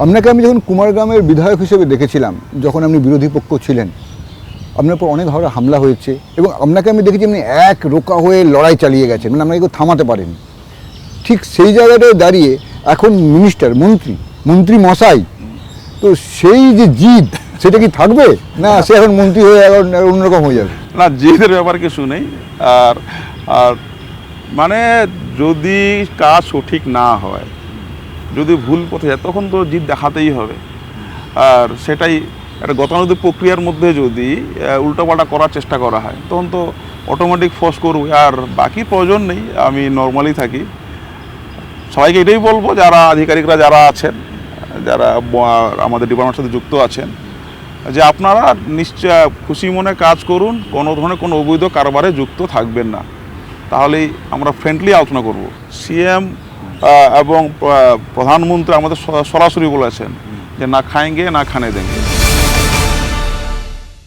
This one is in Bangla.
আপনাকে আমি যখন কুমারগ্রামের বিধায়ক হিসেবে দেখেছিলাম, যখন আপনি বিরোধী পক্ষ ছিলেন, আপনার উপর অনেক ধরনের হামলা হয়েছে এবং আপনাকে আমি দেখেছি আপনি এক রোকা হয়ে লড়াই চালিয়ে গেছেন, মানে আপনাকে কেউ থামাতে পারেনি। ঠিক সেই জায়গাটায় দাঁড়িয়ে এখন মন্ত্রী মশাই, তো সেই যে জিদ সেটা কি থাকবে, না সে এখন মন্ত্রী হয়ে এখন অন্যরকম হয়ে যাবে? না, জিদের ব্যাপার কিছু নেই। আর আর মানে যদি কাজ সঠিক না হয়, যদি ভুল পথে যায়, তখন তো জিদ দেখাতেই হবে। আর সেটাই একটা গতানুগতিক প্রক্রিয়ার মধ্যে যদি উল্টোপাল্টা করার চেষ্টা করা হয়, তখন তো অটোমেটিক ফোর্স করবো। আর বাকি প্রয়োজন নেই, আমি নর্মালি থাকি। সবাইকে এটাই বলবো, যারা আধিকারিকরা যারা আছেন, যারা আমাদের ডিপার্টমেন্টের সাথে যুক্ত আছেন, যে আপনারা নিশ্চয় খুশি মনে কাজ করুন, কোনো ধরনের কোনো অবৈধ কারবারে যুক্ত থাকবেন না, তাহলেই আমরা ফ্রেন্ডলি আলোচনা করব। সিএম এবং প্রধানমন্ত্রী আমাদের সরাসরি বলেছেন যে না খাएंगे না খানে দেंगे।